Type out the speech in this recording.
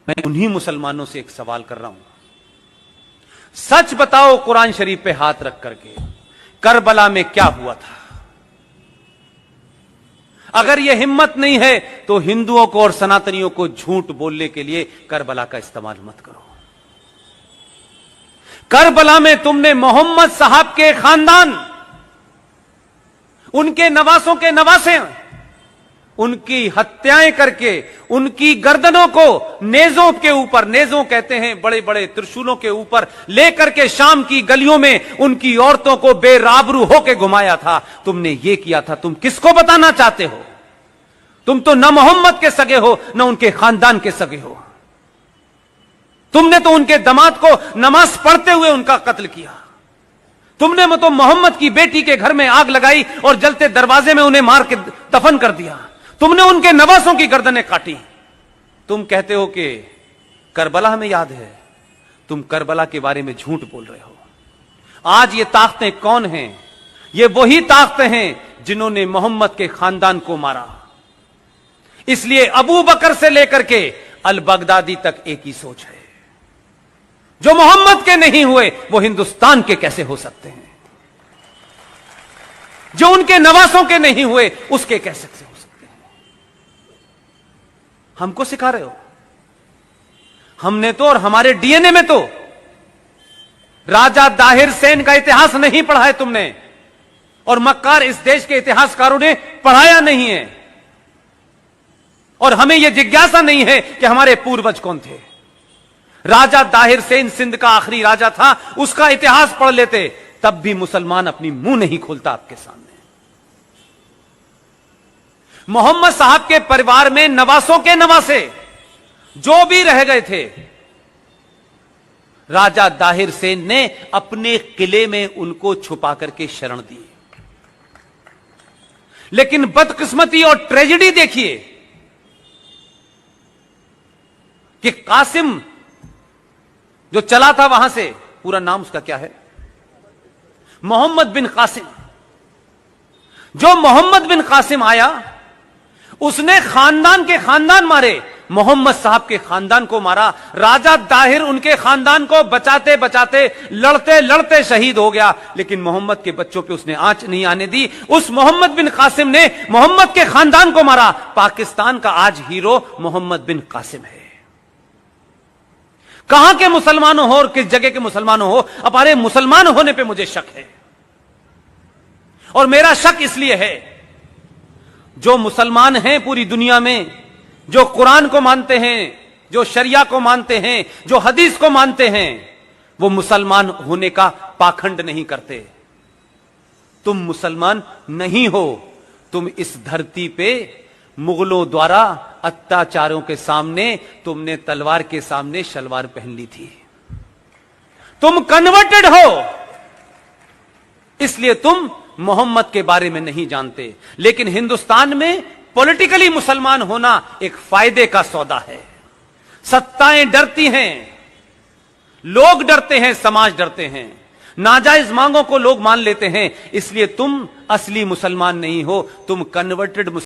मैं उन्हीं मुसलमानों से एक सवाल कर रहा हूं, सच बताओ कुरान शरीफ पे हाथ रख करके, करबला में क्या हुआ था? अगर यह हिम्मत नहीं है तो हिंदुओं को और सनातनियों को झूठ बोलने के लिए करबला का इस्तेमाल मत करो। करबला में तुमने मोहम्मद साहब के खानदान, उनके नवासों के नवासे, उनकी हत्याएं करके उनकी गर्दनों को नेजों के ऊपर, नेजों कहते हैं बड़े बड़े त्रिशूलों के ऊपर लेकर के शाम की गलियों में उनकी औरतों को बेराबरू होके घुमाया था। तुमने ये किया था। तुम किसको बताना चाहते हो? तुम तो न मोहम्मद के सगे हो न उनके खानदान के सगे हो। तुमने तो उनके दामाद को नमाज पढ़ते हुए उनका कत्ल किया। तुमने तो मोहम्मद की बेटी के घर में आग लगाई और जलते दरवाजे में उन्हें मार के दफन कर दिया। तुमने उनके नवासों की गर्दनें काटी। तुम कहते हो कि करबला हमें याद है। तुम करबला के बारे में झूठ बोल रहे हो। आज ये ताकतें कौन हैं? ये वही ताकतें हैं जिन्होंने मोहम्मद के खानदान को मारा। इसलिए अबू बकर से लेकर के अल बगदादी तक एक ही सोच है, जो मोहम्मद के नहीं हुए वो हिंदुस्तान के कैसे हो सकते हैं? जो उनके नवासों के नहीं हुए उसके कैसे हो सकते हैं? हमको सिखा रहे हो? हमने तो और हमारे डीएनए में तो राजा दाहिर सेन का इतिहास नहीं पढ़ा है तुमने, और मक्कार इस देश के इतिहासकारों ने पढ़ाया नहीं है, और हमें यह जिज्ञासा नहीं है कि हमारे पूर्वज कौन थे। राजा दाहिर सेन सिंध का आखिरी राजा था, उसका इतिहास पढ़ लेते, तब भी मुसलमान अपनी मुंह नहीं खोलता आपके सामने। मोहम्मद साहब के परिवार में नवासों के नवासे जो भी रह गए थे, राजा दाहिर सेन ने अपने किले में उनको छुपा करके शरण दी। लेकिन बदकिस्मती और ट्रेजेडी देखिए कि कासिम जो चला था वहां से, पूरा नाम उसका क्या है? मोहम्मद बिन कासिम। जो मोहम्मद बिन कासिम आया, उसने खानदान के खानदान मारे, मोहम्मद साहब के खानदान को मारा। राजा दाहिर उनके खानदान को बचाते बचाते, लड़ते लड़ते शहीद हो गया, लेकिन मोहम्मद के बच्चों पे उसने आंच नहीं आने दी। उस मोहम्मद बिन कासिम ने मोहम्मद के खानदान को मारा। पाकिस्तान का आज हीरो मोहम्मद बिन कासिम है। कहां के मुसलमानों हो और किस जगह के मुसलमानों हो, हमारे मुसलमान होने पे मुझे शक है। और मेरा शक इसलिए है, जो मुसलमान हैं पूरी दुनिया में, जो कुरान को मानते हैं, जो शरिया को मानते हैं, जो हदीस को मानते हैं, वो मुसलमान होने का पाखंड नहीं करते। तुम मुसलमान नहीं हो। तुम इस धरती पे मुगलों द्वारा अत्याचारों के सामने तुमने तलवार के सामने शलवार पहन ली थी। तुम कन्वर्टेड हो, इसलिए तुम मोहम्मद के बारे में नहीं जानते। लेकिन हिंदुस्तान में पॉलिटिकली मुसलमान होना एक फायदे का सौदा है। सत्ताएं डरती हैं, लोग डरते हैं, समाज डरते हैं, नाजायज मांगों को लोग मान लेते हैं। इसलिए तुम असली मुसलमान नहीं हो, तुम कन्वर्टेड